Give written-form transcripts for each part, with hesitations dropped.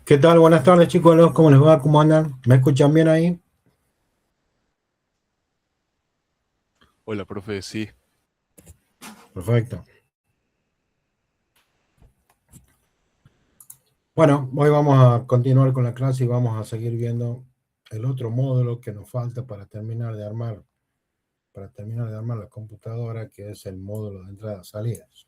¿Qué tal? Buenas tardes, chicos. ¿Cómo les va? ¿Cómo andan? ¿Me escuchan bien ahí? Hola, profe, sí. Perfecto. Bueno, hoy vamos a continuar con la clase y vamos a seguir viendo el otro módulo que nos falta para terminar de armar la computadora, que es el módulo de entradas-salidas.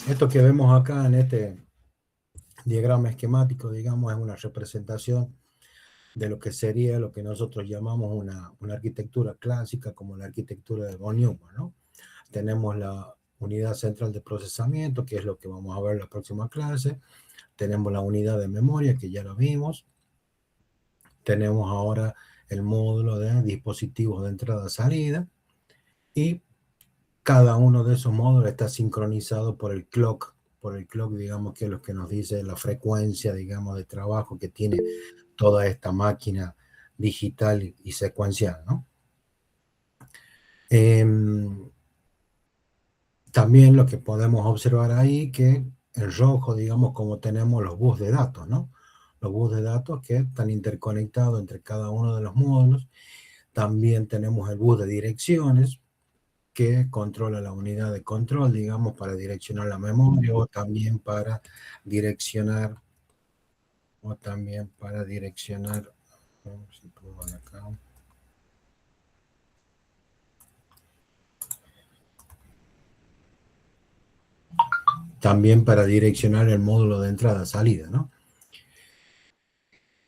Esto que vemos acá en este diagrama esquemático, digamos, es una representación de lo que sería lo que nosotros llamamos una arquitectura clásica, como la arquitectura de von Neumann, ¿no? Tenemos la unidad central de procesamiento, que es lo que vamos a ver en la próxima clase. Tenemos la unidad de memoria, que ya la vimos. Tenemos ahora el módulo de dispositivos de entrada-salida. Y cada uno de esos módulos está sincronizado por el clock, digamos, que es lo que nos dice la frecuencia, digamos, de trabajo que tiene toda esta máquina digital y secuencial, ¿no? Eh, También lo que podemos observar ahí, que en rojo, digamos, como tenemos los bus de datos, ¿no? Los bus de datos que están interconectados entre cada uno de los módulos. También tenemos el bus de direcciones, que controla la unidad de control, digamos, para direccionar la memoria o también para direccionar, vamos si puedo ver acá. También para direccionar el módulo de entrada-salida, ¿no?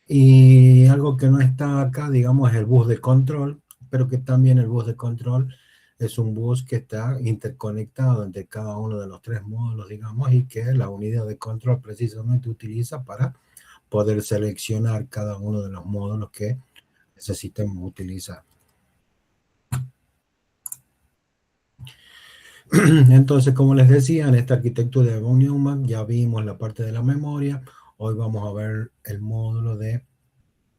Y algo que no está acá, digamos, es el bus de control, pero que también el bus de control es un bus que está interconectado entre cada uno de los tres módulos, digamos, y que la unidad de control precisamente utiliza para poder seleccionar cada uno de los módulos que necesitemos utilizar. Entonces, como les decía, en esta arquitectura de von Neumann ya vimos la parte de la memoria. Hoy vamos a ver el módulo de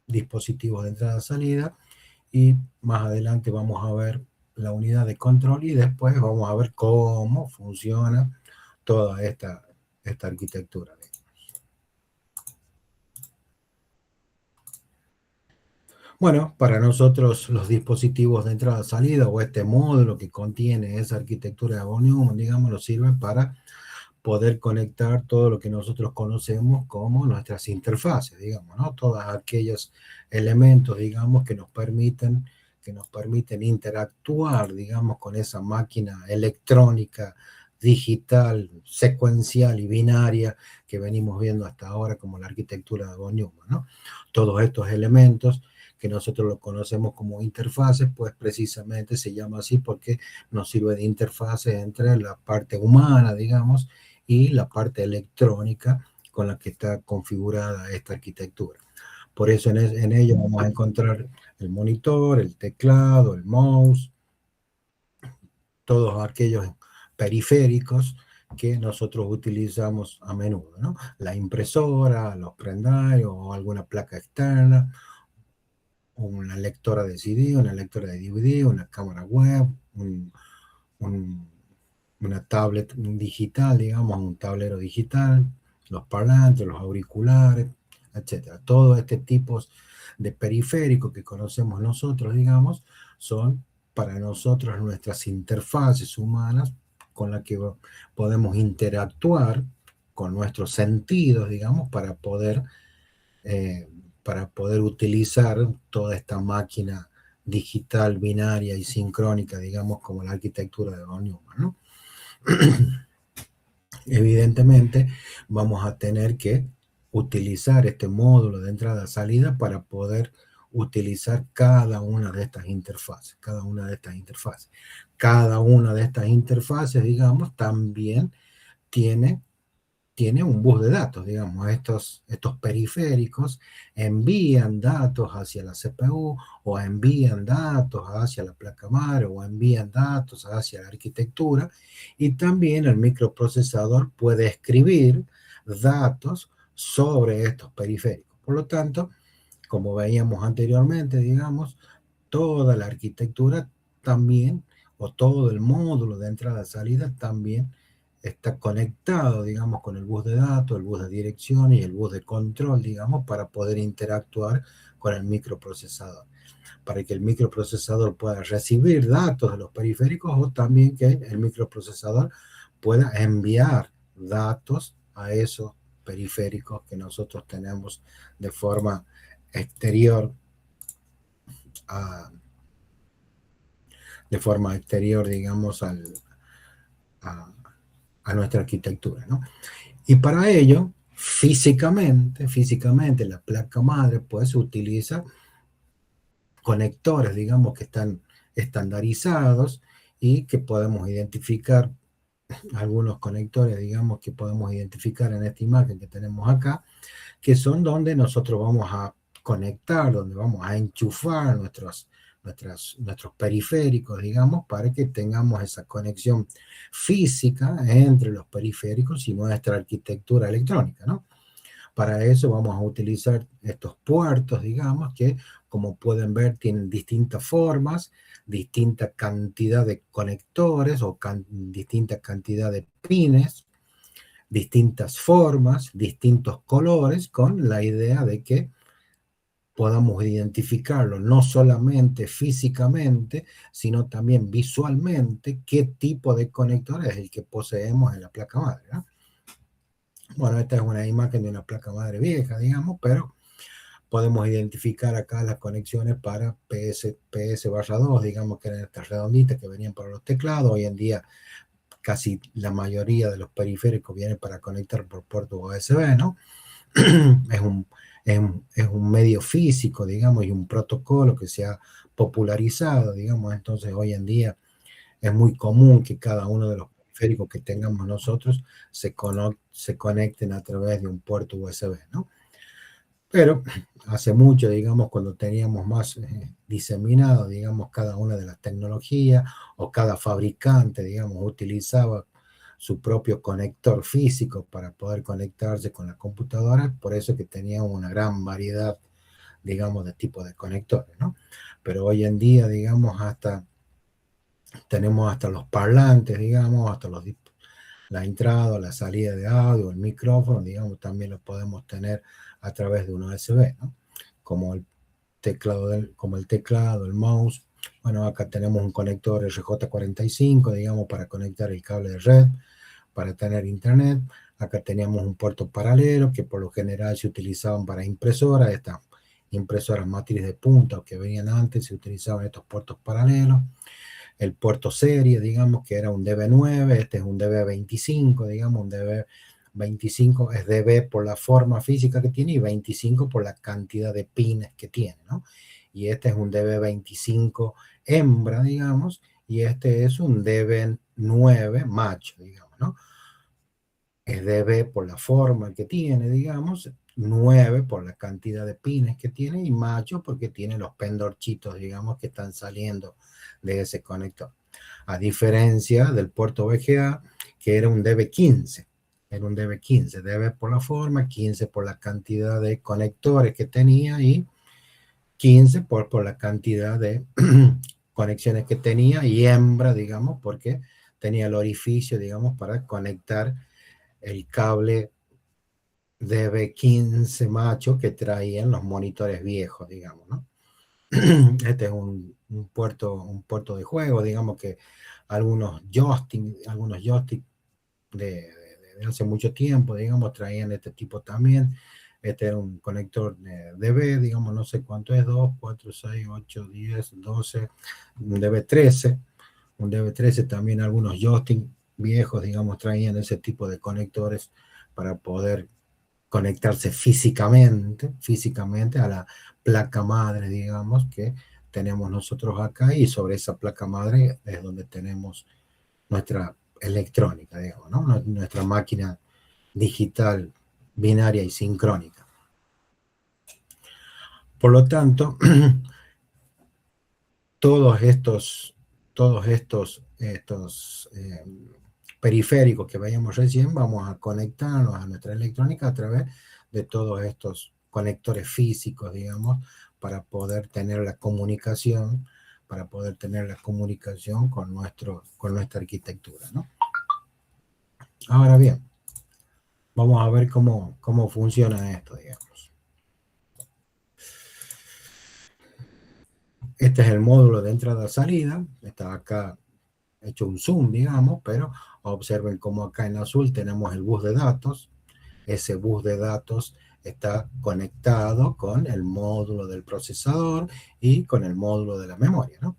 dispositivos de entrada-salida y más adelante vamos a ver la unidad de control y después vamos a ver cómo funciona toda esta arquitectura. Bueno, para nosotros los dispositivos de entrada-salida o este módulo que contiene esa arquitectura de von Neumann, digamos, nos sirve para poder conectar todo lo que nosotros conocemos como nuestras interfaces, digamos, ¿no? Todos aquellos elementos, digamos, que nos permiten interactuar, digamos, con esa máquina electrónica, digital, secuencial y binaria que venimos viendo hasta ahora como la arquitectura de von Neumann, ¿no? Todos estos elementos que nosotros los conocemos como interfaces, pues precisamente se llama así porque nos sirve de interfaces entre la parte humana, digamos, y la parte electrónica con la que está configurada esta arquitectura. Por eso en ello vamos a encontrar el monitor, el teclado, el mouse, todos aquellos periféricos que nosotros utilizamos a menudo, ¿no? La impresora, los pendrive o alguna placa externa, una lectora de CD, una lectora de DVD, una cámara web, un, una tablet digital, digamos, un tablero digital, los parlantes, los auriculares, etcétera. Todos estos tipos de periféricos que conocemos nosotros, digamos, son para nosotros nuestras interfaces humanas con las que podemos interactuar con nuestros sentidos, digamos, eh, para poder utilizar toda esta máquina digital, binaria y sincrónica, digamos, como la arquitectura de von Neumann, ¿no? Evidentemente, vamos a tener que utilizar este módulo de entrada-salida para poder utilizar cada una de estas interfaces, cada una de estas interfaces. Cada una de estas interfaces, digamos, también tiene un bus de datos, digamos, estos periféricos envían datos hacia la CPU o envían datos hacia la placa madre o envían datos hacia la arquitectura y también el microprocesador puede escribir datos sobre estos periféricos. Por lo tanto, como veíamos anteriormente, digamos, toda la arquitectura también, o todo el módulo de entrada-salida también está conectado, digamos, con el bus de datos, el bus de dirección y el bus de control, digamos, para poder interactuar con el microprocesador, para que el microprocesador pueda recibir datos de los periféricos o también que el microprocesador pueda enviar datos a esos periféricos que nosotros tenemos de forma exterior a, digamos, a, a nuestra arquitectura, ¿no? Y para ello, físicamente, la placa madre pues utiliza conectores, digamos, que están estandarizados y que podemos identificar, algunos conectores, digamos, que podemos identificar en esta imagen que tenemos acá, que son donde nosotros vamos a conectar, donde vamos a enchufar nuestros periféricos, digamos, para que tengamos esa conexión física entre los periféricos y nuestra arquitectura electrónica, ¿no? Para eso vamos a utilizar estos puertos, digamos, que como pueden ver tienen distintas formas, distinta cantidad de conectores o distinta cantidad de pines, distintas formas, distintos colores, con la idea de que podamos identificarlo no solamente físicamente, sino también visualmente, qué tipo de conector es el que poseemos en la placa madre, ¿no? Bueno, esta es una imagen de una placa madre vieja, digamos, pero podemos identificar acá las conexiones para PS/2, digamos que eran estas redonditas que venían para los teclados. Hoy en día casi la mayoría de los periféricos vienen para conectar por puerto USB, ¿no? es un, es un medio físico, digamos, y un protocolo que se ha popularizado, digamos. Entonces hoy en día es muy común que cada uno de los periféricos que tengamos nosotros se conecten a través de un puerto USB, ¿no? Pero hace mucho, digamos, cuando teníamos más diseminado, digamos, cada una de las tecnologías, o cada fabricante, digamos, utilizaba su propio conector físico para poder conectarse con la computadora, por eso que teníamos una gran variedad, digamos, de tipos de conectores, ¿no? Pero hoy en día, digamos, tenemos hasta los parlantes, digamos, hasta la entrada, la salida de audio, el micrófono, digamos, también lo podemos tener a través de un USB, ¿no? Como el teclado, el mouse. Bueno, acá tenemos un conector RJ45, digamos, para conectar el cable de red, para tener internet. Acá teníamos un puerto paralelo, que por lo general se utilizaban para impresoras, estas impresoras matriz de punta que venían antes, se utilizaban estos puertos paralelos. El puerto serie, digamos, que era un DB9, este es un DB25, digamos, un DB25 es DB por la forma física que tiene y 25 por la cantidad de pines que tiene, ¿no? Y este es un DB25 hembra, digamos, y este es un DB9 macho, digamos, ¿no? Es DB por la forma que tiene, digamos, 9 por la cantidad de pines que tiene y macho porque tiene los pendorchitos, digamos, que están saliendo de ese conector. A diferencia del puerto VGA, que era un DB15. Era un DB15, DB por la forma, 15 por la cantidad de conectores que tenía y 15 por la cantidad de conexiones que tenía y hembra, digamos, porque tenía el orificio, digamos, para conectar el cable DB15 macho que traían los monitores viejos, digamos, ¿no? Este es un puerto de juego, digamos que algunos joysticks de hace mucho tiempo, digamos, traían este tipo también. Este era un conector de DB, digamos, no sé cuánto es, 2, 4, 6, 8, 10, 12, un DB13. Un DB13 también, algunos joysticks viejos, digamos, traían ese tipo de conectores para poder conectarse físicamente a la placa madre, digamos, que tenemos nosotros acá, y sobre esa placa madre es donde tenemos nuestra electrónica, digamos, ¿no? Nuestra máquina digital, binaria y sincrónica. Por lo tanto, todos estos periféricos que veíamos recién, vamos a conectarnos a nuestra electrónica a través de todos estos conectores físicos, digamos, para poder tener la comunicación, con nuestra arquitectura, ¿no? Ahora bien, vamos a ver cómo funciona esto, digamos. Este es el módulo de entrada-salida, está acá hecho un zoom, digamos, pero observen cómo acá en azul tenemos el bus de datos. Ese bus de datos está conectado con el módulo del procesador y con el módulo de la memoria, ¿no?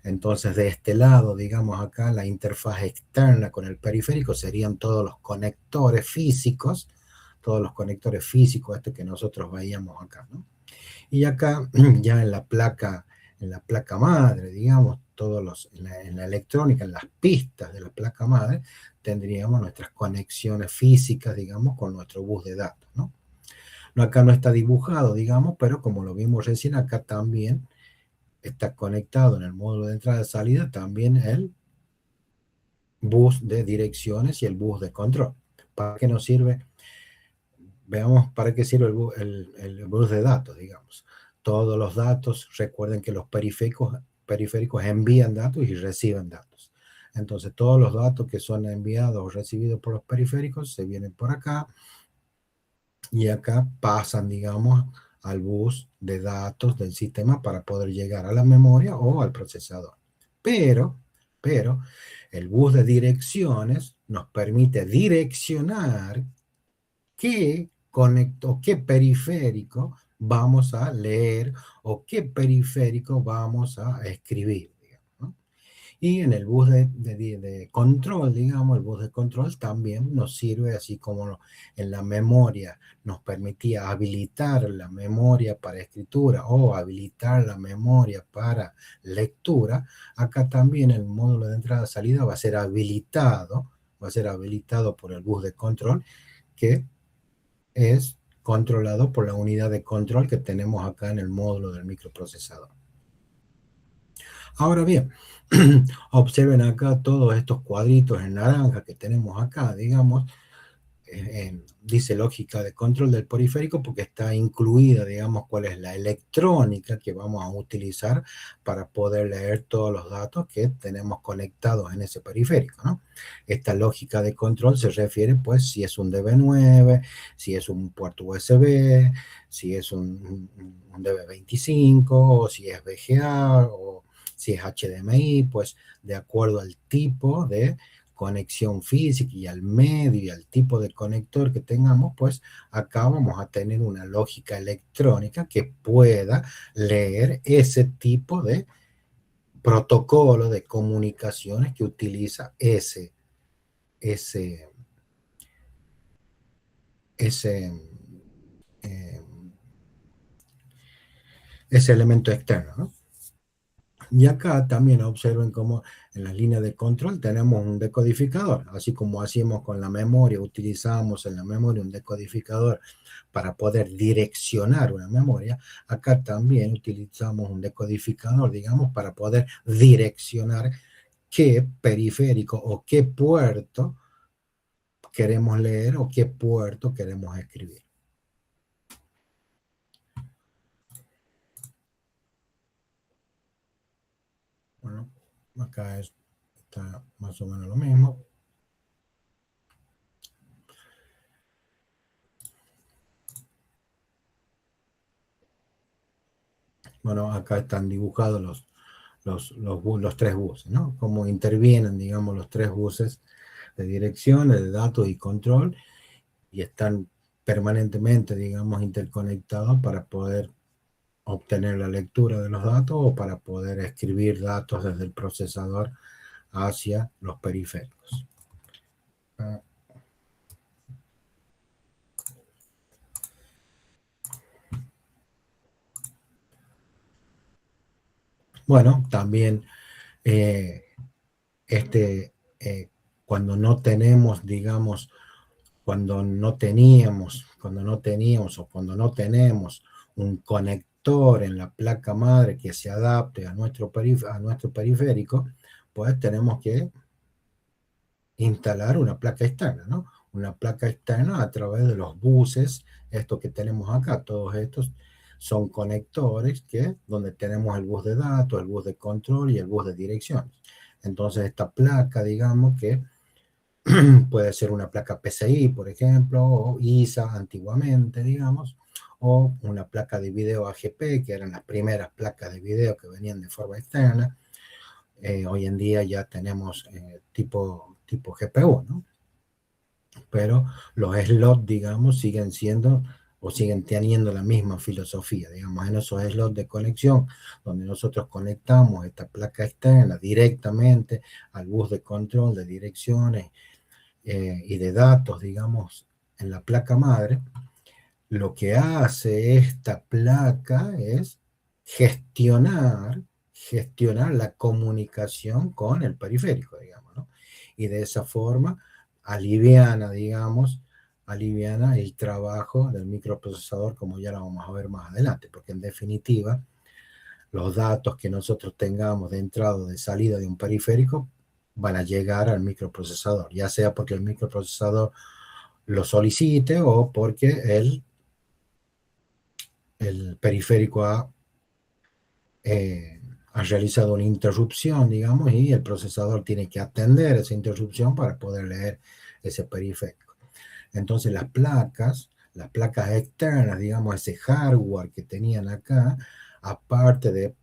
Entonces, de este lado, digamos acá, la interfaz externa con el periférico serían todos los conectores físicos, este que nosotros veíamos acá, ¿no? Y acá, ya en la placa madre, digamos, en la electrónica, en las pistas de la placa madre, tendríamos nuestras conexiones físicas, digamos, con nuestro bus de datos, ¿no? No, acá no está dibujado, digamos, pero como lo vimos recién, acá también está conectado en el módulo de entrada y salida también el bus de direcciones y el bus de control. ¿Para qué nos sirve? Veamos para qué sirve el bus de datos, digamos. Todos los datos, recuerden que los periféricos envían datos y reciben datos. Entonces, todos los datos que son enviados o recibidos por los periféricos se vienen por acá y acá pasan, digamos, al bus de datos del sistema para poder llegar a la memoria o al procesador. Pero el bus de direcciones nos permite direccionar qué qué periférico vamos a leer o qué periférico vamos a escribir, digamos, ¿no? Y en el bus de control, digamos, el bus de control también nos sirve, así como en la memoria nos permitía habilitar la memoria para escritura o habilitar la memoria para lectura. Acá también el módulo de entrada-salida va a ser habilitado por el bus de control, que es controlado por la unidad de control que tenemos acá en el módulo del microprocesador. Ahora bien, observen acá todos estos cuadritos en naranja que tenemos acá, digamos, dice lógica de control del periférico porque está incluida, digamos, cuál es la electrónica que vamos a utilizar para poder leer todos los datos que tenemos conectados en ese periférico, ¿no? Esta lógica de control se refiere, pues, si es un DB9, si es un puerto USB, si es un DB25, o si es VGA, o si es HDMI, pues, de acuerdo al tipo de conexión física y al medio y al tipo de conector que tengamos, pues acá vamos a tener una lógica electrónica que pueda leer ese tipo de protocolo de comunicaciones que utiliza ese, ese, ese, eh, ese elemento externo, ¿no? Y acá también observen cómo en las líneas de control tenemos un decodificador, así como hacíamos con la memoria, utilizamos en la memoria un decodificador para poder direccionar una memoria. Acá también utilizamos un decodificador, digamos, para poder direccionar qué periférico o qué puerto queremos leer o qué puerto queremos escribir. Bueno, acá está más o menos lo mismo. Bueno, acá están dibujados los tres buses, ¿no? Cómo intervienen, digamos, los tres buses de dirección, de datos y control, y están permanentemente, digamos, interconectados para poder obtener la lectura de los datos o para poder escribir datos desde el procesador hacia los periféricos. Bueno, también cuando no tenemos, digamos, cuando no teníamos o cuando no tenemos un conector en la placa madre que se adapte a nuestro periférico, pues tenemos que instalar una placa externa, ¿no? una placa externa a través de los buses, esto que tenemos acá, todos estos son conectores donde tenemos el bus de datos, el bus de control y el bus de direcciones. Entonces esta placa, digamos que puede ser una placa PCI, por ejemplo, o ISA antiguamente, digamos, o una placa de video AGP, que eran las primeras placas de video que venían de forma externa. Hoy en día ya tenemos tipo GPU, ¿no? Pero los slots, digamos, siguen siendo o siguen teniendo la misma filosofía, digamos, en esos slots de conexión, donde nosotros conectamos esta placa externa directamente al bus de control de direcciones y de datos, digamos, en la placa madre. Lo que hace esta placa es gestionar la comunicación con el periférico, digamos, ¿no? Y de esa forma digamos, aliviana el trabajo del microprocesador, como ya lo vamos a ver más adelante, porque en definitiva, los datos que nosotros tengamos de entrada o de salida de un periférico van a llegar al microprocesador, ya sea porque el microprocesador lo solicite o porque el periférico ha realizado una interrupción, digamos, y el procesador tiene que atender esa interrupción para poder leer ese periférico. Entonces las placas externas, digamos, ese hardware que tenían acá, aparte de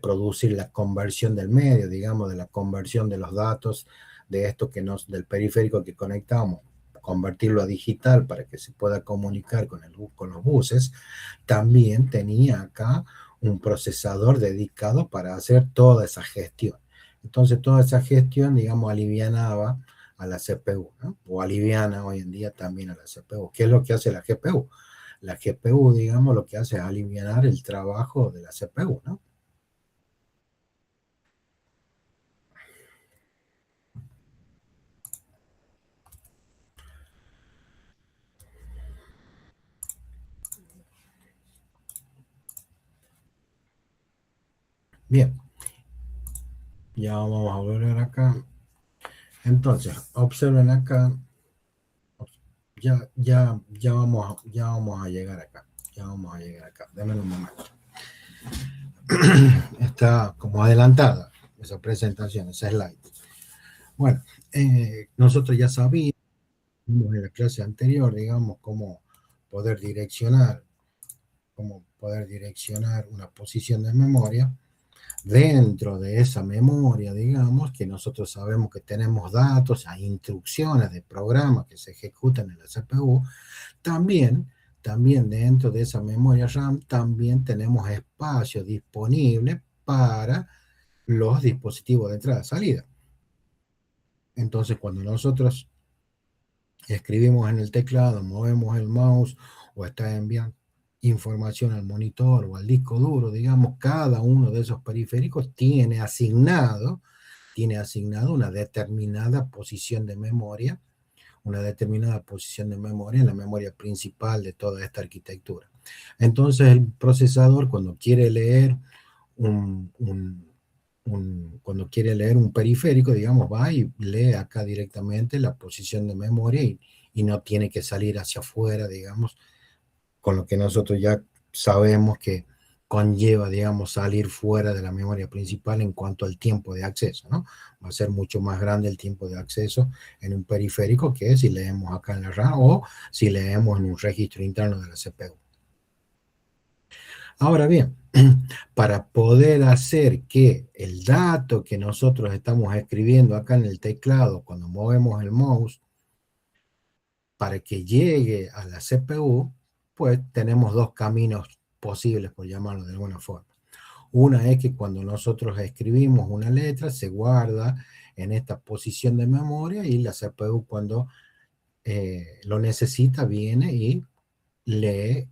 producir la conversión del medio, digamos, de la conversión de los datos de esto del periférico que conectamos, convertirlo a digital para que se pueda comunicar con los buses, también tenía acá un procesador dedicado para hacer toda esa gestión. Entonces toda esa gestión, digamos, alivianaba a la CPU, ¿no? O aliviana hoy en día también a la CPU. ¿Qué es lo que hace la GPU? La GPU, digamos, lo que hace es alivianar el trabajo de la CPU, ¿no? Bien, ya vamos a volver acá. Entonces, observen acá, ya vamos a llegar acá. Ya vamos a llegar acá. Denme un momento. Está como adelantada esa presentación, ese slide. Bueno, nosotros ya sabíamos en la clase anterior, digamos, cómo poder direccionar una posición de memoria. Dentro de esa memoria, digamos, que nosotros sabemos que tenemos datos, hay instrucciones de programas que se ejecutan en la CPU, también dentro de esa memoria RAM, también tenemos espacio disponible para los dispositivos de entrada y salida. Entonces, cuando nosotros escribimos en el teclado, movemos el mouse o está enviando información al monitor o al disco duro, digamos, cada uno de esos periféricos tiene asignado una determinada posición de memoria, en la memoria principal de toda esta arquitectura. Entonces el procesador cuando quiere leer cuando quiere leer un periférico, digamos, va y lee acá directamente la posición de memoria y no tiene que salir hacia afuera, digamos, con lo que nosotros ya sabemos que conlleva, digamos, salir fuera de la memoria principal en cuanto al tiempo de acceso, ¿no? Va a ser mucho más grande el tiempo de acceso en un periférico que si leemos acá en la RAM o si leemos en un registro interno de la CPU. Ahora bien, para poder hacer que el dato que nosotros estamos escribiendo acá en el teclado, cuando movemos el mouse, para que llegue a la CPU, pues tenemos dos caminos posibles, por llamarlo de alguna forma. Una es que cuando nosotros escribimos una letra, se guarda en esta posición de memoria y la CPU cuando lo necesita viene y lee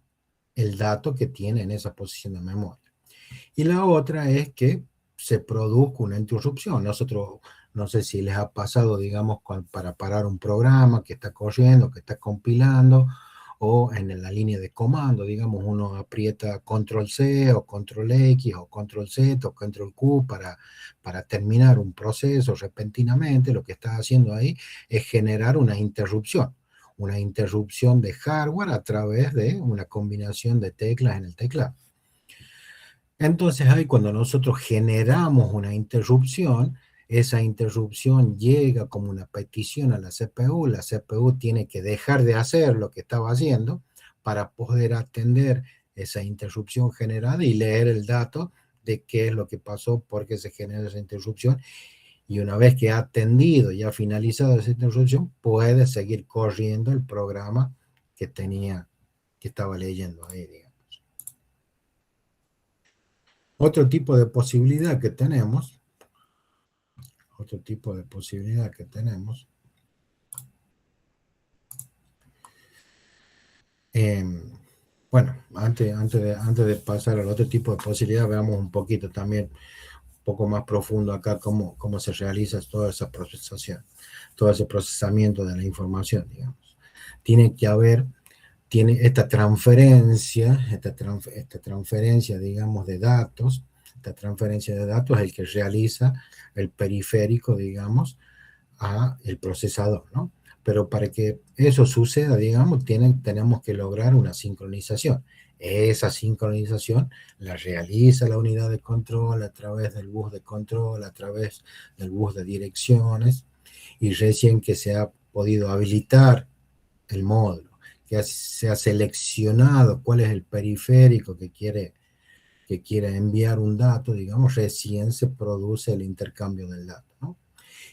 el dato que tiene en esa posición de memoria. Y la otra es que se produzca una interrupción. Nosotros, no sé si les ha pasado, digamos, para parar un programa que está corriendo, que está compilando, o en la línea de comando, digamos, uno aprieta control C o control X o control Z o control Q para terminar un proceso repentinamente, lo que está haciendo ahí es generar una interrupción de hardware a través de una combinación de teclas en el teclado. Entonces ahí cuando nosotros generamos una interrupción, esa interrupción llega como una petición a la CPU tiene que dejar de hacer lo que estaba haciendo para poder atender esa interrupción generada y leer el dato de qué es lo que pasó, por qué se genera esa interrupción, y una vez que ha atendido y ha finalizado esa interrupción, puede seguir corriendo el programa que estaba leyendo ahí, digamos. Otro tipo de posibilidad que tenemos, otro tipo de posibilidad que tenemos, eh, bueno, antes de pasar al otro tipo de posibilidad, veamos un poquito también, un poco más profundo acá, cómo se realiza toda esa procesación, todo ese procesamiento de la información, digamos. Tiene que haber, tiene esta transferencia, digamos, de datos, esta transferencia de datos es el que realiza el periférico, digamos, a el procesador, ¿no? Pero para que eso suceda, digamos, tenemos que lograr una sincronización. Esa sincronización la realiza la unidad de control a través del bus de control, a través del bus de direcciones, y recién que se ha podido habilitar el módulo, que se ha seleccionado cuál es el periférico que quiere enviar un dato, digamos, recién se produce el intercambio del dato, ¿no?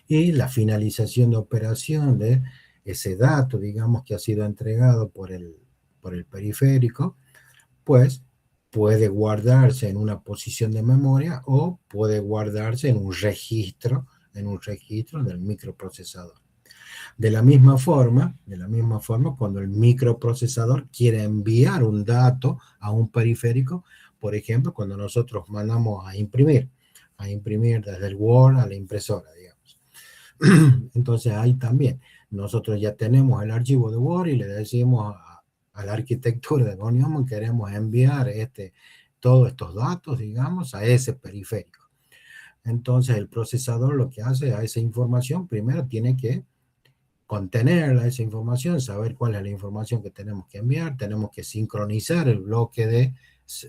Y la finalización de operación de ese dato, digamos, que ha sido entregado por el periférico, pues puede guardarse en una posición de memoria o puede guardarse en un registro del microprocesador. De la misma forma, cuando el microprocesador quiere enviar un dato a un periférico, por ejemplo, cuando nosotros mandamos a imprimir desde el Word a la impresora, digamos. Entonces ahí también nosotros ya tenemos el archivo de Word y le decimos a la arquitectura de von Neumann, queremos enviar todos estos datos, digamos, a ese periférico. Entonces el procesador lo que hace a esa información, primero tiene que contenerla, esa información, saber cuál es la información que tenemos que enviar, tenemos que sincronizar el bloque de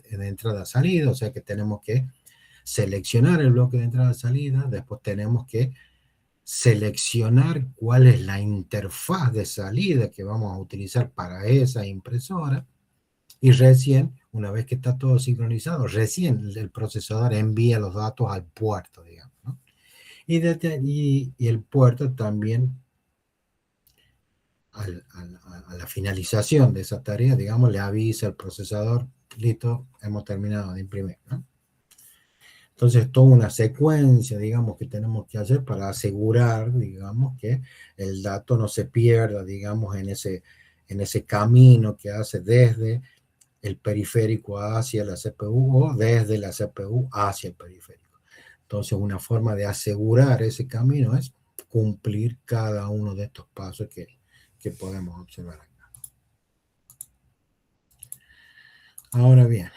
entrada-salida, o sea que tenemos que seleccionar el bloque de entrada-salida, después tenemos que seleccionar cuál es la interfaz de salida que vamos a utilizar para esa impresora, y recién, una vez que está todo sincronizado, recién el procesador envía los datos al puerto, digamos, ¿no? Y el puerto también, a la finalización de esa tarea, digamos, le avisa al procesador, listo, hemos terminado de imprimir, ¿no? Entonces, toda una secuencia, digamos, que tenemos que hacer para asegurar, digamos, que el dato no se pierda, digamos, en ese camino que hace desde el periférico hacia la CPU o desde la CPU hacia el periférico. Entonces, una forma de asegurar ese camino es cumplir cada uno de estos pasos que podemos observar acá. Ahora bien,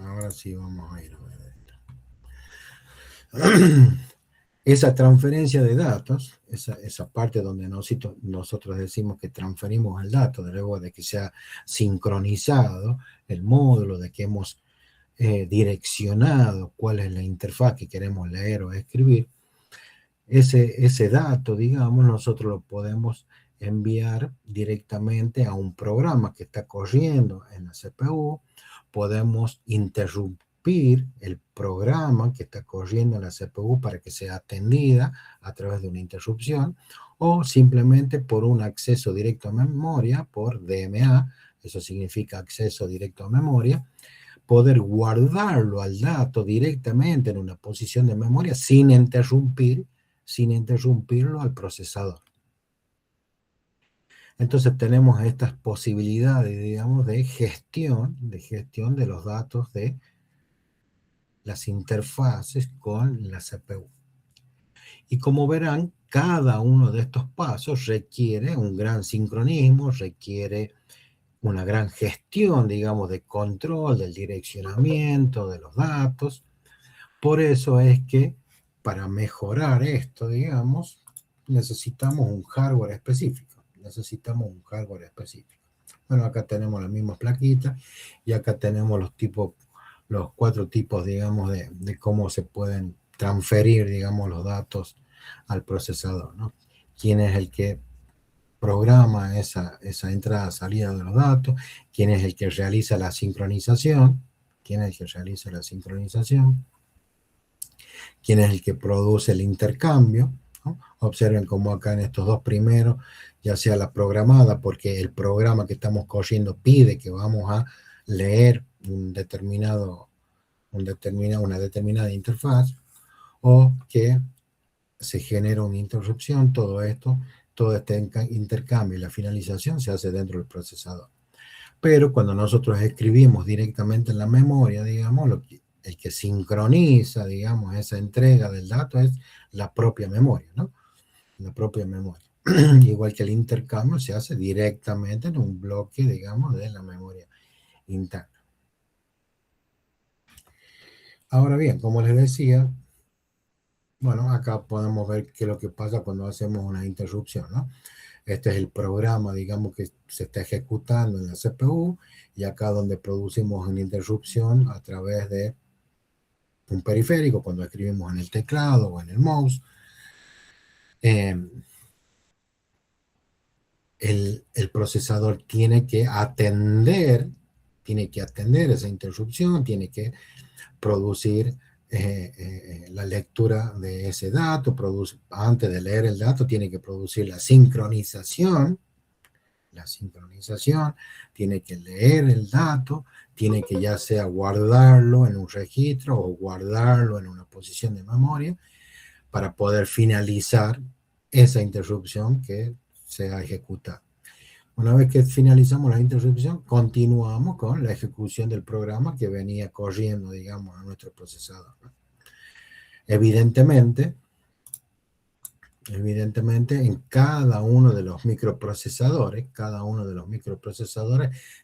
ahora sí vamos a ir a ver esto. Esa transferencia de datos, esa parte donde nosotros decimos que transferimos el dato, luego de que se ha sincronizado el módulo, de que hemos direccionado cuál es la interfaz que queremos leer o escribir, ese dato, digamos, nosotros lo podemos enviar directamente a un programa que está corriendo en la CPU, podemos interrumpir el programa que está corriendo en la CPU para que sea atendida a través de una interrupción, o simplemente por un acceso directo a memoria, por DMA, eso significa acceso directo a memoria, poder guardarlo al dato directamente en una posición de memoria sin interrumpirlo al procesador. Entonces tenemos estas posibilidades, digamos, de gestión de los datos de las interfaces con la CPU. Y como verán, cada uno de estos pasos requiere un gran sincronismo, requiere una gran gestión, digamos, de control, del direccionamiento de los datos. Por eso es que para mejorar esto, digamos, necesitamos un hardware específico. Necesitamos un hardware específico. Bueno, acá tenemos las mismas plaquitas y acá tenemos los 4 tipos, digamos, de cómo se pueden transferir, digamos, los datos al procesador, ¿no? ¿Quién es el que programa esa entrada-salida de los datos? ¿Quién es el que realiza la sincronización? ¿Quién es el que realiza la sincronización? ¿Quién es el que produce el intercambio? ¿No? Observen cómo acá en estos dos primeros, ya sea la programada, porque el programa que estamos corriendo pide que vamos a leer una determinada interfaz, o que se genera una interrupción, todo este intercambio y la finalización se hace dentro del procesador. Pero cuando nosotros escribimos directamente en la memoria, digamos, el que sincroniza, digamos, esa entrega del dato es la propia memoria, ¿no? La propia memoria. Igual que el intercambio se hace directamente en un bloque, digamos, de la memoria interna. Ahora bien, como les decía, bueno, acá podemos ver qué es lo que pasa cuando hacemos una interrupción, ¿no? Este es el programa, digamos, que se está ejecutando en la CPU, y acá donde producimos una interrupción a través de un periférico, cuando escribimos en el teclado o en el mouse. El procesador tiene que atender esa interrupción, tiene que producir la lectura de ese dato, antes de leer el dato tiene que producir la sincronización, tiene que leer el dato, tiene que ya sea guardarlo en un registro o guardarlo en una posición de memoria para poder finalizar esa interrupción que se ha ejecutado. Una vez que finalizamos la interrupción, continuamos con la ejecución del programa que venía corriendo, digamos, a nuestro procesador, ¿no? Evidentemente, en cada uno de los microprocesadores,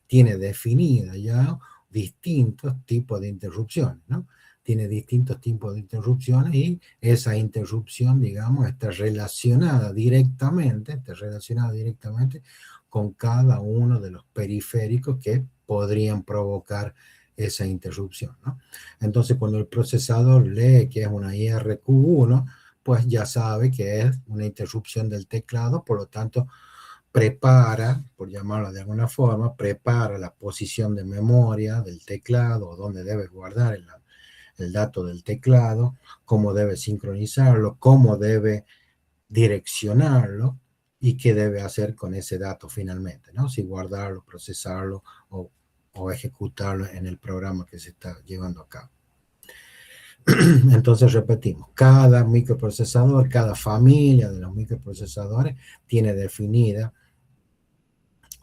tiene definida ya distintos tipos de interrupciones, ¿no? Tiene distintos tipos de interrupciones, y esa interrupción, digamos, está relacionada directamente con cada uno de los periféricos que podrían provocar esa interrupción, ¿no? Entonces, cuando el procesador lee que es una IRQ1, pues ya sabe que es una interrupción del teclado, por lo tanto prepara, por llamarlo de alguna forma, prepara la posición de memoria del teclado, o donde debe guardar el dato del teclado, cómo debe sincronizarlo, cómo debe direccionarlo y qué debe hacer con ese dato finalmente, ¿no? Si guardarlo, procesarlo o ejecutarlo en el programa que se está llevando a cabo. Entonces repetimos, cada microprocesador, cada familia de los microprocesadores tiene definida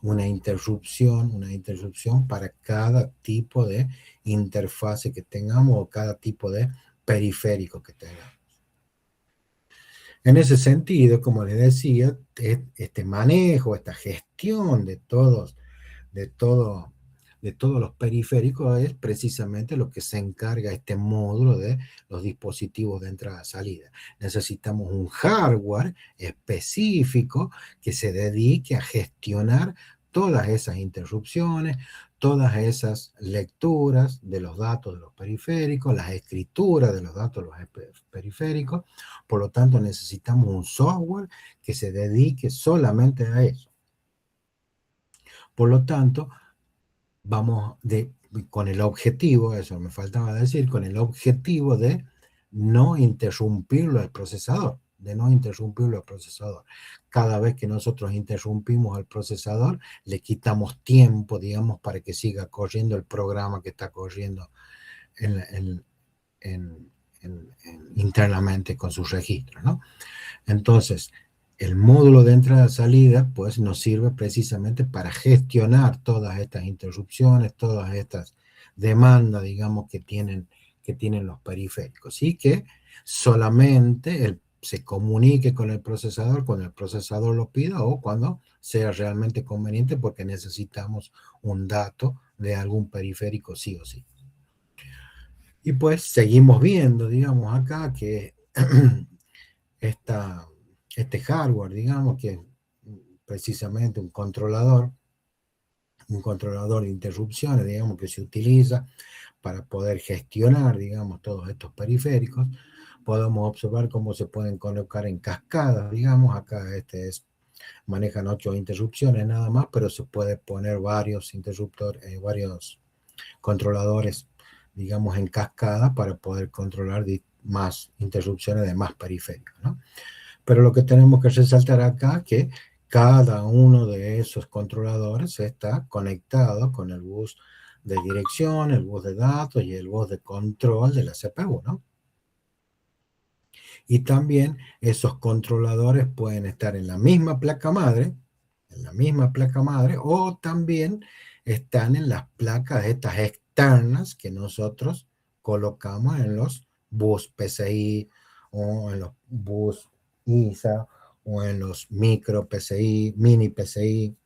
una interrupción para cada tipo de interfase que tengamos o cada tipo de periférico que tengamos. En ese sentido, como les decía, este manejo, esta gestión de todos los periféricos es precisamente lo que se encarga este módulo de los dispositivos de entrada-salida. Necesitamos un hardware específico que se dedique a gestionar todas esas interrupciones, todas esas lecturas de los datos de los periféricos, las escrituras de los datos de los periféricos. Por lo tanto, necesitamos un software que se dedique solamente a eso. Por lo tanto, vamos con el objetivo, eso me faltaba decir, con el objetivo de no interrumpirlo al procesador, Cada vez que nosotros interrumpimos al procesador, le quitamos tiempo, digamos, para que siga corriendo el programa que está corriendo internamente con sus registros, ¿no? Entonces, el módulo de entrada-salida, pues, nos sirve precisamente para gestionar todas estas interrupciones, todas estas demandas, digamos, que tienen los periféricos, y que solamente se comunique con el procesador cuando el procesador lo pida o cuando sea realmente conveniente porque necesitamos un dato de algún periférico sí o sí. Y pues seguimos viendo, digamos, acá que este hardware, digamos, que es precisamente un controlador de interrupciones, digamos, que se utiliza para poder gestionar, digamos, todos estos periféricos. Podemos observar cómo se pueden colocar en cascadas, digamos, acá manejan 8 interrupciones nada más, pero se puede poner varios interruptores, varios controladores, digamos, en cascada para poder controlar más interrupciones de más periféricos, ¿no? Pero lo que tenemos que resaltar acá es que cada uno de esos controladores está conectado con el bus de dirección, el bus de datos y el bus de control de la CPU, ¿no? Y también esos controladores pueden estar en la misma placa madre, o también están en las placas estas externas que nosotros colocamos en los bus PCI o en los bus ISA o en los micro PCI, mini PCI.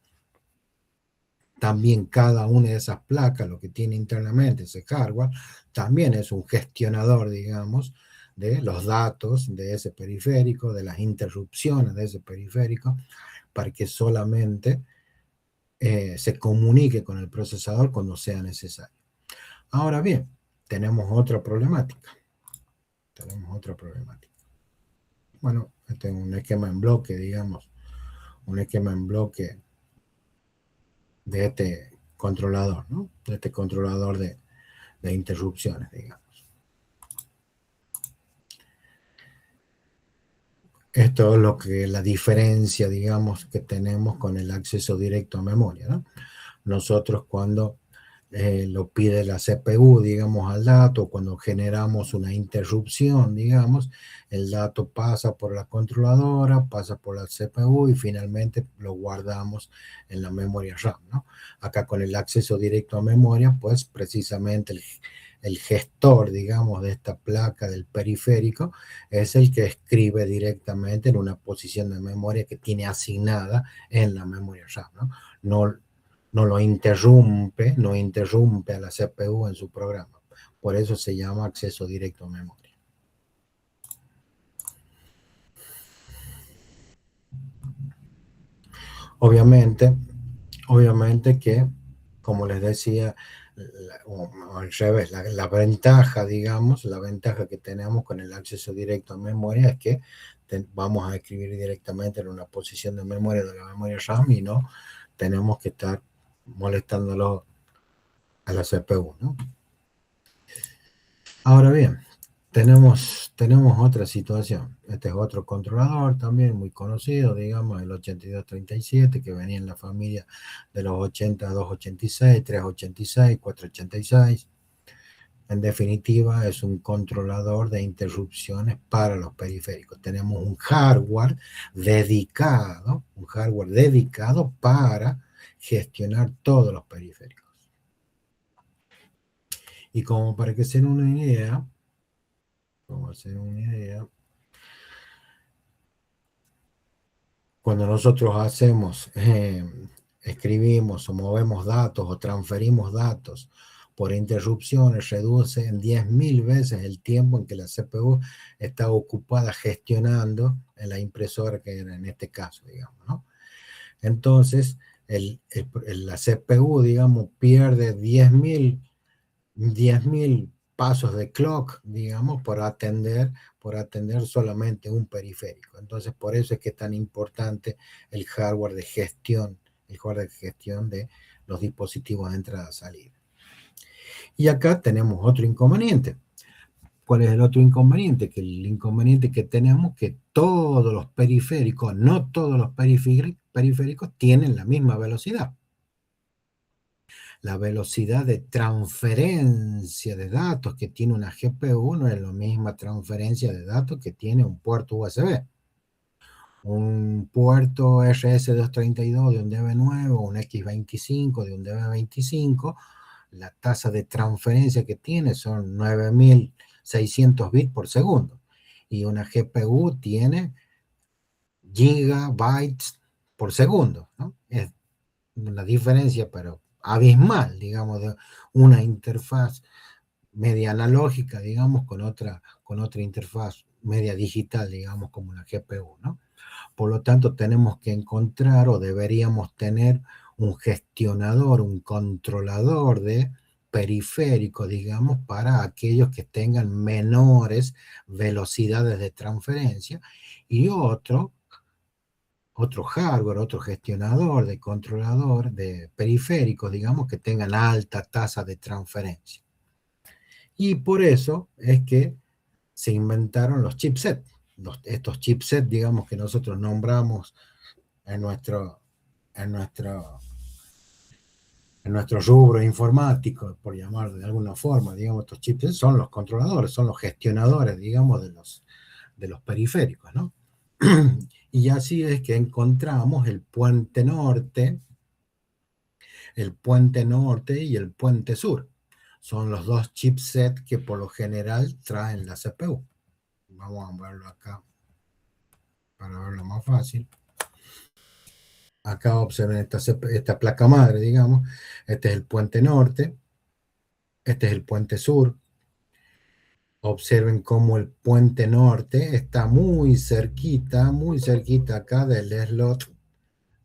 También cada una de esas placas, lo que tiene internamente ese hardware, también es un gestionador, digamos, de los datos de ese periférico, de las interrupciones de ese periférico, para que solamente se comunique con el procesador cuando sea necesario. Ahora bien, tenemos otra problemática. Bueno, este es un esquema en bloque, digamos, un esquema en bloque de este controlador, ¿no? De este controlador de interrupciones, digamos. Esto es lo que la diferencia, digamos, que tenemos con el acceso directo a memoria, ¿no? Nosotros cuando lo pide la CPU, digamos, al dato, cuando generamos una interrupción, digamos, el dato pasa por la controladora, pasa por la CPU y finalmente lo guardamos en la memoria RAM, ¿no? Acá con el acceso directo a memoria, pues precisamente el gestor, digamos, de esta placa del periférico es el que escribe directamente en una posición de memoria que tiene asignada en la memoria RAM, ¿no? No lo interrumpe, no interrumpe a la CPU en su programa. Por eso se llama acceso directo a memoria. Obviamente que, como les decía, al revés, la ventaja, digamos, la ventaja que tenemos con el acceso directo a memoria es que vamos a escribir directamente en una posición de memoria de la memoria RAM y no tenemos que estar molestándolo a la CPU, ¿no? Ahora bien, tenemos otra situación. Este es otro controlador también muy conocido, digamos, el 8237, que venía en la familia de los 8286, 386, 486. En definitiva, es un controlador de interrupciones para los periféricos. Tenemos un hardware dedicado para gestionar todos los periféricos. Y como para que se den una idea, cuando nosotros escribimos o movemos datos o transferimos datos por interrupciones, reduce en 10.000 veces el tiempo en que la CPU está ocupada gestionando en la impresora, que era en este caso, digamos, ¿no? Entonces, la CPU, digamos, pierde 10.000 pasos de clock, digamos, por atender solamente un periférico. Entonces, por eso es que es tan importante el hardware de gestión de los dispositivos de entrada-salida. Y acá tenemos otro inconveniente. ¿Cuál es el otro inconveniente? Que el inconveniente que tenemos es que todos los periféricos, no todos los periféricos tienen la misma velocidad. La velocidad de transferencia de datos que tiene una GPU no es la misma transferencia de datos que tiene un puerto USB. Un puerto RS232 de un DB9 o un X25 de un DB25, la tasa de transferencia que tiene son 9.600 bits por segundo. y una GPU tiene gigabytes por segundo, ¿no? Es una diferencia, pero abismal, digamos, de una interfaz media analógica, digamos, con otra interfaz media digital, digamos, como la GPU, ¿no? Por lo tanto, tenemos que encontrar o deberíamos tener un gestionador, un controlador de periférico, digamos, para aquellos que tengan menores velocidades de transferencia y otro hardware, otro gestionador de controlador de periféricos, digamos, que tengan alta tasa de transferencia. Y por eso es que se inventaron los chipsets. Estos chipsets, digamos, que nosotros nombramos en nuestro, en nuestro, en nuestro rubro informático, por llamarlo de alguna forma, digamos, estos chipsets son los controladores, son los gestionadores, digamos, de los periféricos, ¿no? Y así es que encontramos el puente norte y el puente sur. Son los dos chipsets que por lo general traen la CPU. Vamos a verlo acá para verlo más fácil. Acá observen esta placa madre, digamos. Este es el puente norte, este es el puente sur. Observen cómo el puente norte está muy cerquita acá del slot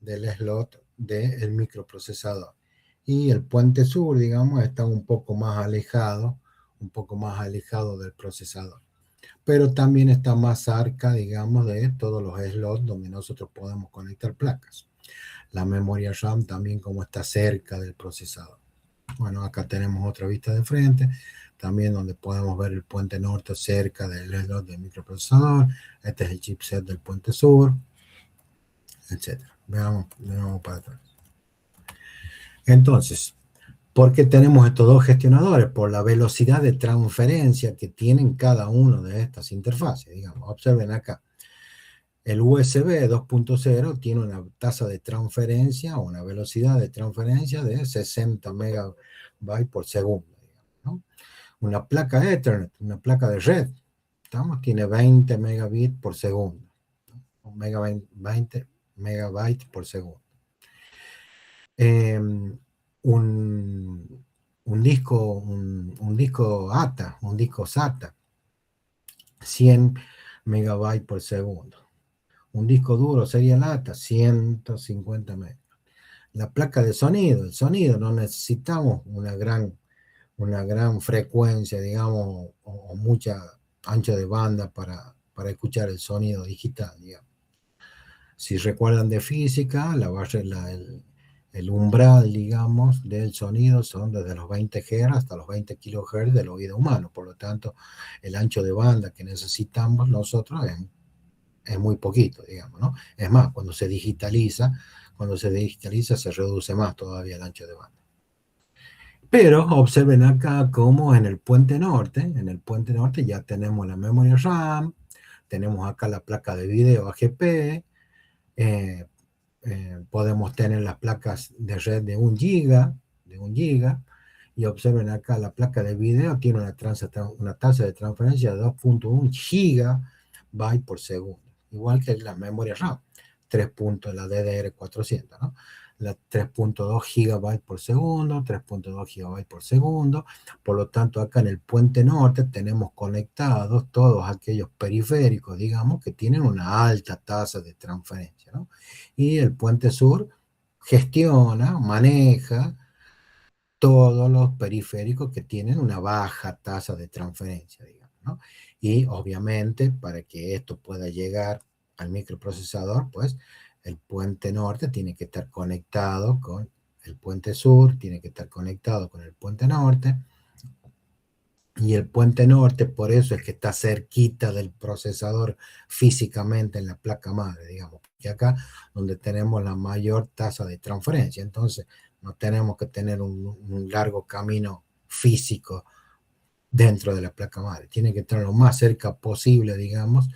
del microprocesador. Y el puente sur, digamos, está un poco más alejado del procesador. Pero también está más cerca, digamos, de todos los slots donde nosotros podemos conectar placas. La memoria RAM también como está cerca del procesador. Bueno, acá tenemos otra vista de frente, también donde podemos ver el puente norte cerca del slot del microprocesador. Este es el chipset del puente sur, etc. Veamos de nuevo para atrás. Entonces, ¿por qué tenemos estos dos gestionadores? Por la velocidad de transferencia que tienen cada uno de estas interfaces. Digamos, observen acá. El USB 2.0 tiene una tasa de transferencia o una velocidad de transferencia de 60 megabytes por segundo. ¿No? Una placa Ethernet, una placa de red, ¿estamos? Tiene 20 megabits por segundo. 20 megabytes por segundo. Un disco ATA, un disco SATA, 100 megabytes por segundo. Un disco duro sería lata, 150 megas. La placa de sonido, el sonido, no necesitamos una gran frecuencia, digamos, o mucha ancho de banda para escuchar el sonido digital, digamos. Si recuerdan de física, el umbral, digamos, del sonido son desde los 20 Hz hasta los 20 kHz del oído humano. Por lo tanto, el ancho de banda que necesitamos nosotros es muy poquito, digamos, ¿no? Es más, cuando se digitaliza se reduce más todavía el ancho de banda. Pero observen acá cómo en el puente norte ya tenemos la memoria RAM, tenemos acá la placa de video AGP, podemos tener las placas de red de 1 giga, y observen acá la placa de video tiene una tasa de transferencia de 2.1 gigabytes por segundo, igual que la memoria RAM, la DDR400, ¿no? La 3.2 gigabytes por segundo, 3.2 gigabytes por segundo. Por lo tanto, acá en el puente norte tenemos conectados todos aquellos periféricos, digamos, que tienen una alta tasa de transferencia, ¿no? Y el puente sur gestiona, maneja todos los periféricos que tienen una baja tasa de transferencia, digamos, ¿no? Y obviamente, para que esto pueda llegar al microprocesador, pues el puente norte tiene que estar conectado con el puente sur, tiene que estar conectado con el puente norte, y el puente norte por eso es que está cerquita del procesador físicamente en la placa madre, digamos, que acá donde tenemos la mayor tasa de transferencia. Entonces, no tenemos que tener un largo camino físico dentro de la placa madre. Tiene que estar lo más cerca posible, digamos,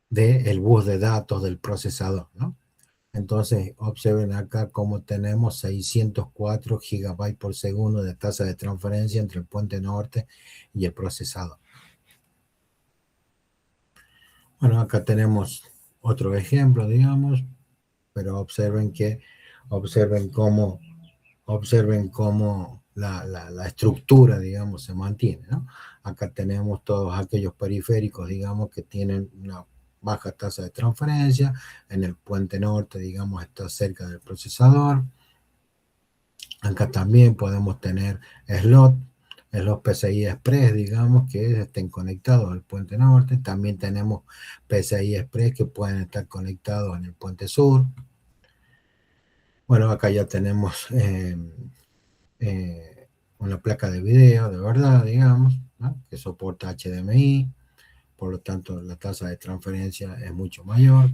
del bus de datos del procesador, ¿no? Entonces, observen acá cómo tenemos 604 gigabytes por segundo de tasa de transferencia entre el puente norte y el procesador. Bueno, acá tenemos otro ejemplo, digamos, pero observen cómo la estructura, digamos, se mantiene, ¿no? Acá tenemos todos aquellos periféricos, digamos, que tienen una baja tasa de transferencia. En el puente norte, digamos, está cerca del procesador. Acá también podemos tener slot PCI Express, digamos, que estén conectados al puente norte. También tenemos PCI Express que pueden estar conectados en el puente sur. Bueno, acá ya tenemos una placa de video de verdad, digamos, ¿no? Que soporta HDMI, por lo tanto la tasa de transferencia es mucho mayor.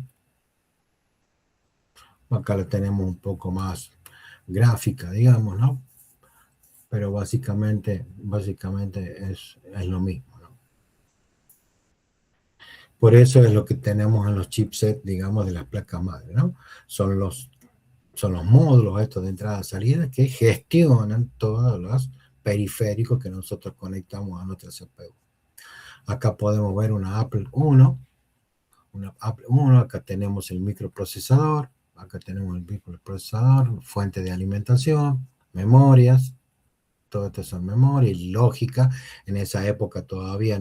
Acá la tenemos un poco más gráfica, digamos, ¿no? Pero básicamente es lo mismo, ¿no? Por eso es lo que tenemos en los chipsets, digamos, de las placas madre, ¿no? Son los, son los módulos estos de entrada-salida que gestionan todos los periféricos que nosotros conectamos a nuestra CPU. Acá podemos ver una Apple I, acá tenemos el microprocesador, fuente de alimentación, memorias, todo esto son memoria y lógica. En esa época todavía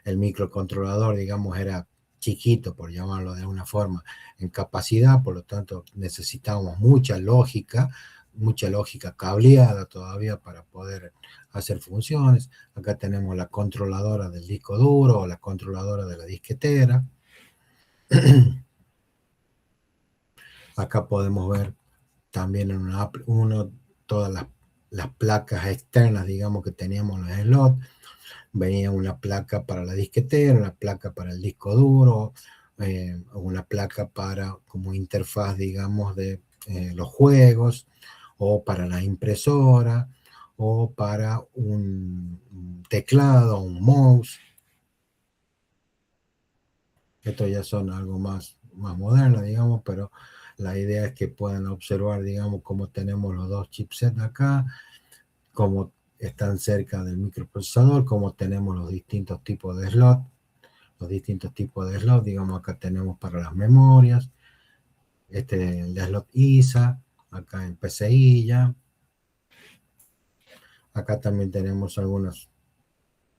el microcontrolador, digamos, era chiquito, por llamarlo de alguna forma, en capacidad, por lo tanto necesitábamos mucha lógica cableada todavía para poder hacer funciones. Acá tenemos la controladora del disco duro o la controladora de la disquetera. Acá podemos ver también en una Apple I todas las placas externas, digamos, que teníamos en los slots. Venía una placa para la disquetera, una placa para el disco duro, una placa para como interfaz, digamos, de los juegos, o para la impresora, o para un teclado, un mouse. Estos ya son algo más moderno, digamos, pero la idea es que puedan observar, digamos, cómo tenemos los dos chipsets acá, cómo están cerca del microprocesador, cómo tenemos los distintos tipos de slot. Digamos, acá tenemos para las memorias, el slot ISA, acá en PCI ya. Acá también tenemos algunos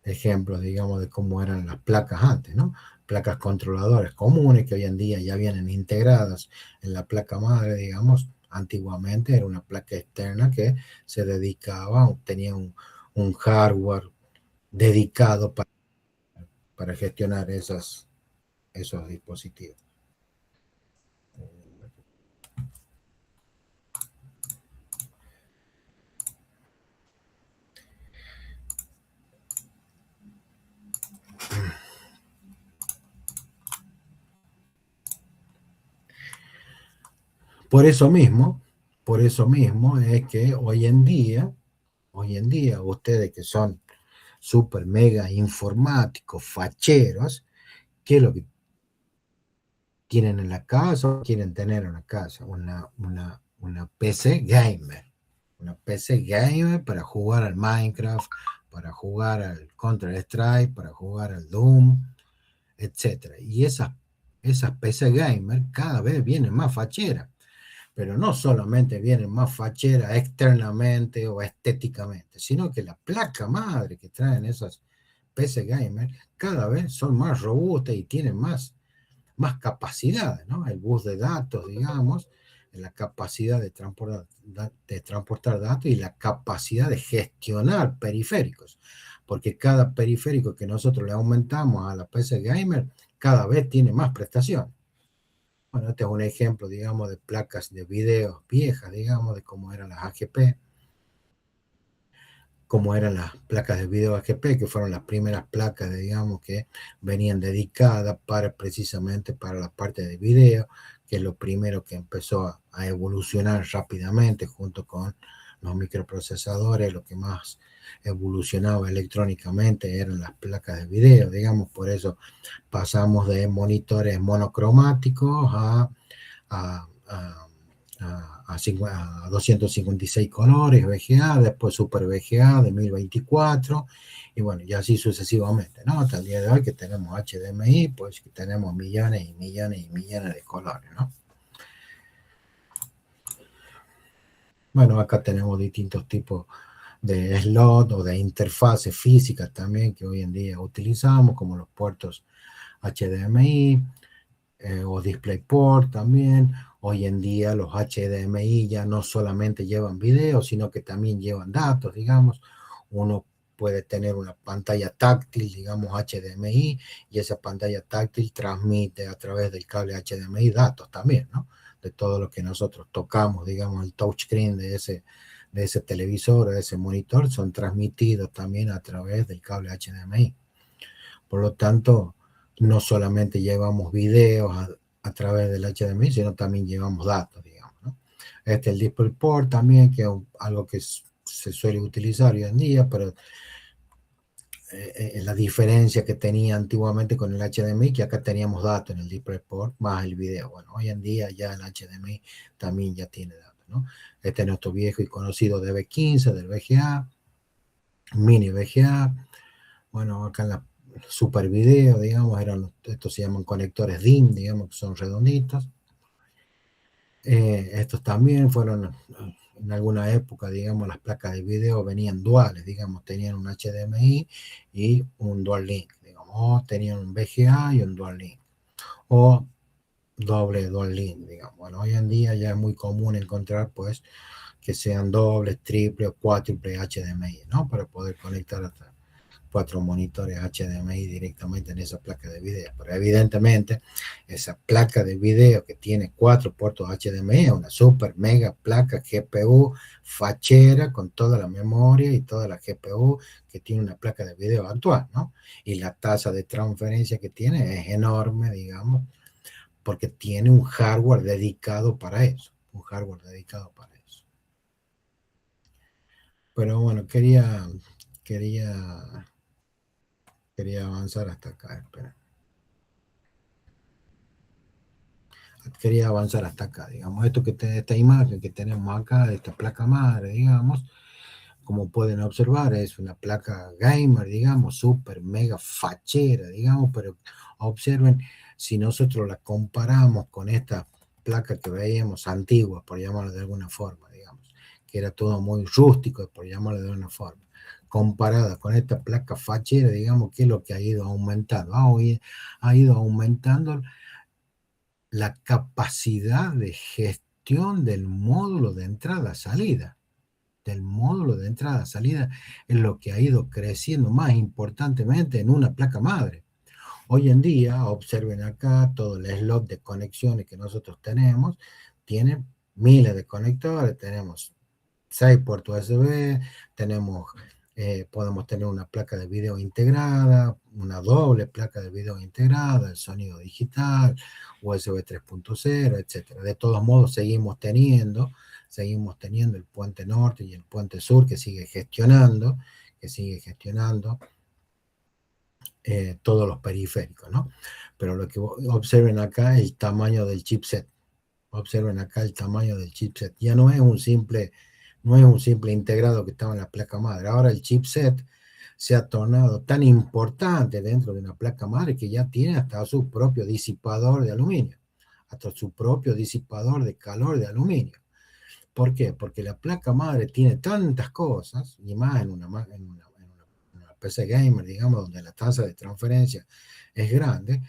ejemplos, digamos, de cómo eran las placas antes, ¿no? Placas controladoras comunes que hoy en día ya vienen integradas en la placa madre, digamos. Antiguamente era una placa externa que se dedicaba, tenía un hardware dedicado para gestionar esos dispositivos. Por eso mismo es que hoy en día, ustedes que son super mega informáticos, facheros, ¿qué es lo que tienen en la casa o quieren tener en la casa? Una PC gamer. Una PC gamer para jugar al Minecraft, para jugar al Counter-Strike, para jugar al Doom, etc. Y esas PC gamer cada vez vienen más facheras, pero no solamente vienen más facheras externamente o estéticamente, sino que la placa madre que traen esas PC gamer cada vez son más robustas y tienen más capacidades, ¿no? El bus de datos, digamos, la capacidad de transportar datos y la capacidad de gestionar periféricos, porque cada periférico que nosotros le aumentamos a la PC Gamer cada vez tiene más prestación. Bueno, este es un ejemplo, digamos, de placas de video viejas, digamos, de cómo eran las AGP, cómo eran las placas de video AGP, que fueron las primeras placas, digamos, que venían dedicadas precisamente para la parte de video, que es lo primero que empezó a evolucionar rápidamente junto con los microprocesadores. Lo que más evolucionaba electrónicamente eran las placas de video, digamos. Por eso pasamos de monitores monocromáticos a 256 colores VGA, después Super VGA de 1024, y bueno, y así sucesivamente, ¿no? Hasta el día de hoy que tenemos HDMI, pues que tenemos millones y millones y millones de colores, ¿no? Bueno, acá tenemos distintos tipos de slot o de interfaces físicas también que hoy en día utilizamos, como los puertos HDMI o DisplayPort también. Hoy en día los HDMI ya no solamente llevan video, sino que también llevan datos, digamos. Uno puede tener una pantalla táctil, digamos HDMI, y esa pantalla táctil transmite a través del cable HDMI datos también, ¿no? De todo lo que nosotros tocamos, digamos, el touchscreen de ese televisor o de ese monitor, son transmitidos también a través del cable HDMI. Por lo tanto, no solamente llevamos videos a través del HDMI, sino también llevamos datos, digamos, ¿no? Este es el DisplayPort también, que es algo que se suele utilizar hoy en día, pero la diferencia que tenía antiguamente con el HDMI, que acá teníamos datos en el DisplayPort más el video. Bueno, hoy en día ya el HDMI también ya tiene datos, ¿no? Este es nuestro viejo y conocido DB15 del VGA, mini VGA. Bueno, acá en la super video, digamos, estos se llaman conectores DIN, digamos, que son redonditos. Estos también fueron, en alguna época, digamos, las placas de video venían duales, digamos, tenían un HDMI y un dual link, digamos, o tenían un VGA y un dual link, o doble dual link, digamos. Bueno, hoy en día ya es muy común encontrar, pues, que sean dobles, triple o cuádruple HDMI, ¿no? Para poder conectar hasta 4 monitores HDMI directamente en esa placa de video. Pero evidentemente, esa placa de video que tiene 4 puertos HDMI es una super mega placa GPU fachera con toda la memoria y toda la GPU que tiene una placa de video actual, ¿no? Y la tasa de transferencia que tiene es enorme, digamos, porque tiene un hardware dedicado para eso. Un hardware dedicado para eso. Pero bueno, quería avanzar hasta acá, espera. Quería avanzar hasta acá, digamos, esta imagen que tenemos acá, de esta placa madre, digamos, como pueden observar, es una placa gamer, digamos, súper mega fachera, digamos, pero observen, si nosotros la comparamos con esta placa que veíamos antigua, por llamarlo de alguna forma, digamos, que era todo muy rústico, por llamarlo de alguna forma, comparada con esta placa fachera, digamos, ¿qué es lo que ha ido aumentando? Ha ido aumentando la capacidad de gestión del módulo de entrada-salida. Del módulo de entrada-salida es lo que ha ido creciendo más importantemente en una placa madre. Hoy en día, observen acá, todo el slot de conexiones que nosotros tenemos, tiene miles de conectores, tenemos 6 puertos USB, podemos tener una placa de video integrada, una doble placa de video integrada, el sonido digital, USB 3.0, etcétera. De todos modos, seguimos teniendo el puente norte y el puente sur que sigue gestionando todos los periféricos, ¿no? Pero lo que observen acá es el tamaño del chipset. Observen acá el tamaño del chipset. Ya no es un simple integrado que estaba en la placa madre. Ahora el chipset se ha tornado tan importante dentro de una placa madre que ya tiene hasta su propio disipador de aluminio, hasta su propio disipador de calor de aluminio. ¿Por qué? Porque la placa madre tiene tantas cosas, y más en una PC gamer, digamos, donde la tasa de transferencia es grande,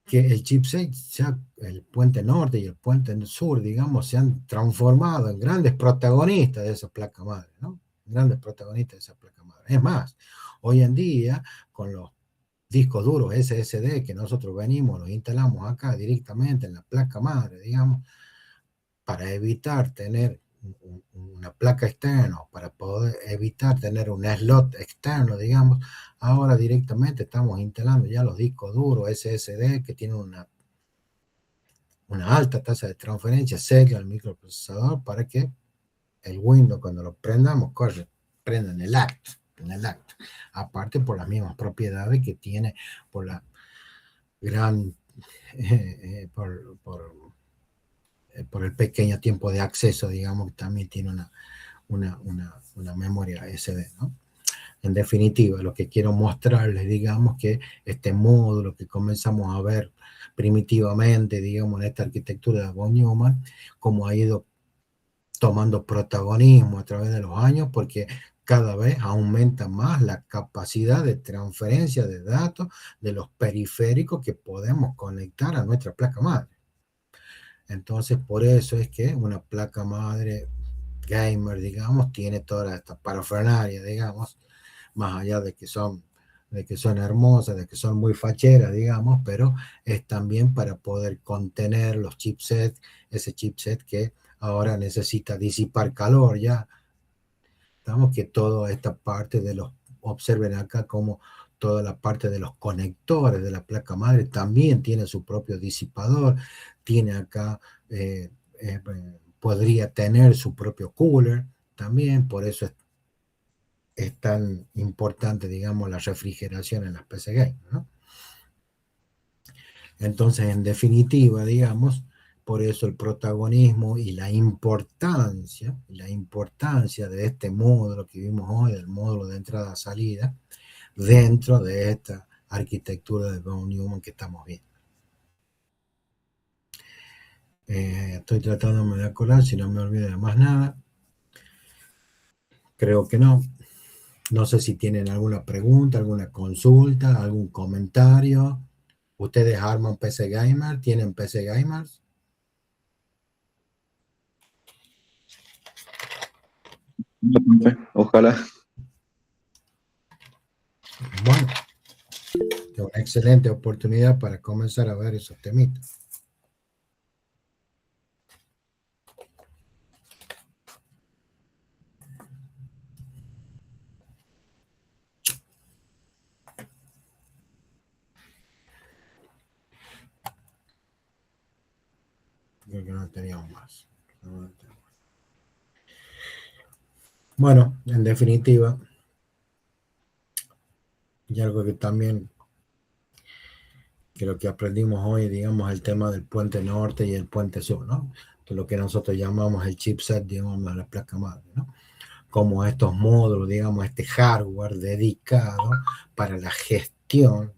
que el chipset, el puente norte y el puente sur, digamos, se han transformado en grandes protagonistas de esa placa madre, ¿no? Grandes protagonistas de esa placa madre. Es más, hoy en día, con los discos duros SSD que nosotros los instalamos acá directamente en la placa madre, digamos, para evitar tener una placa externa, para poder evitar tener un slot externo, digamos, ahora directamente estamos instalando ya los discos duros SSD que tienen una alta tasa de transferencia cerca al microprocesador para que el Windows cuando lo prendamos, prenda en el acto. Aparte por las mismas propiedades que tiene, por la gran, por el pequeño tiempo de acceso, digamos, que también tiene una memoria SD, ¿no? En definitiva, lo que quiero mostrarles, digamos, que este módulo que comenzamos a ver primitivamente, digamos, en esta arquitectura de von Neumann, cómo ha ido tomando protagonismo a través de los años, porque cada vez aumenta más la capacidad de transferencia de datos de los periféricos que podemos conectar a nuestra placa madre. Entonces, por eso es que una placa madre gamer, digamos, tiene toda esta parafernalia, digamos, más allá de que son hermosas, de que son muy facheras, digamos, pero es también para poder contener los chipsets, ese chipset que ahora necesita disipar calor ya. Estamos que toda esta parte de los, observen acá como toda la parte de los conectores de la placa madre también tiene su propio disipador, tiene acá, podría tener su propio cooler también, por eso es tan importante, digamos, la refrigeración en las PC Game, ¿no? Entonces, en definitiva, digamos, por eso el protagonismo y la importancia de este módulo que vimos hoy, el módulo de entrada-salida, dentro de esta arquitectura de von Neumann que estamos viendo. Estoy tratando de acordar si no me olvido de más nada. Creo que no. No sé si tienen alguna pregunta, alguna consulta, algún comentario. ¿Ustedes arman PC Gamer? ¿Tienen PC Gamers? Ojalá. Bueno, es una excelente oportunidad para comenzar a ver esos temitas. Creo que no teníamos más. Bueno, en definitiva, y algo que también, que lo que aprendimos hoy, digamos, el tema del puente norte y el puente sur, ¿no? Que lo que nosotros llamamos el chipset, digamos, de la placa madre, ¿no? Como estos módulos, digamos, este hardware dedicado para la gestión,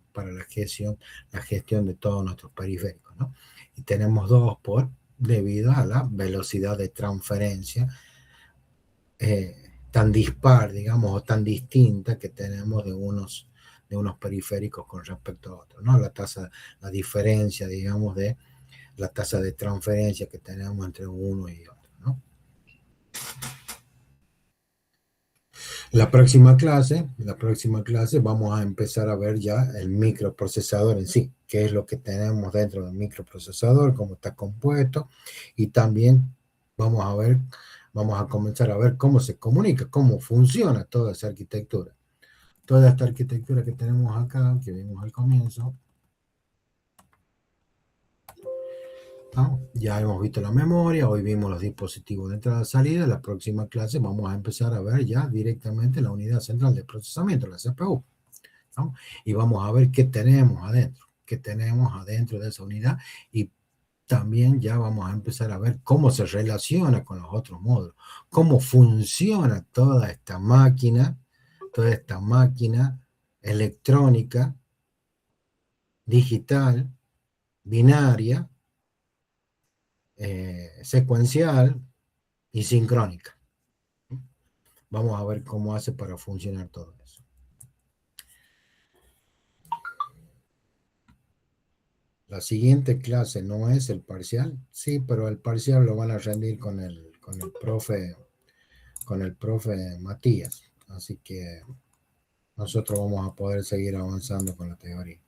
la gestión de todos nuestros periféricos, ¿no? Y tenemos dos debido a la velocidad de transferencia tan dispar, digamos, o tan distinta que tenemos de unos periféricos con respecto a otros, ¿no? La diferencia, digamos, de la tasa de transferencia que tenemos entre uno y otro, ¿no? La próxima clase vamos a empezar a ver ya el microprocesador en sí, qué es lo que tenemos dentro del microprocesador, cómo está compuesto, y también vamos a comenzar a ver cómo se comunica, cómo funciona toda esa arquitectura. Toda esta arquitectura que tenemos acá, que vimos al comienzo, ¿no? Ya hemos visto la memoria, hoy vimos los dispositivos de entrada y salida. En la próxima clase vamos a empezar a ver ya directamente la unidad central de procesamiento, la CPU, ¿no? Y vamos a ver qué tenemos adentro de esa unidad, y también ya vamos a empezar a ver cómo se relaciona con los otros módulos, cómo funciona toda esta máquina electrónica, digital, binaria, secuencial y sincrónica. Vamos a ver cómo hace para funcionar todo eso. La siguiente clase no es el parcial, sí, pero el parcial lo van a rendir con el profe Matías. Así que nosotros vamos a poder seguir avanzando con la teoría.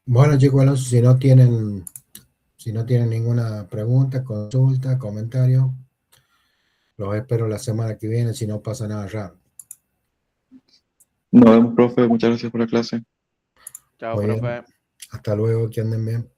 Bueno, chicos, Alonso, si no tienen ninguna pregunta, consulta, comentario, los espero la semana que viene si no pasa nada raro. Nos vemos, profe. Muchas gracias por la clase. Chao, Muy bien. profe. Hasta luego, que anden bien.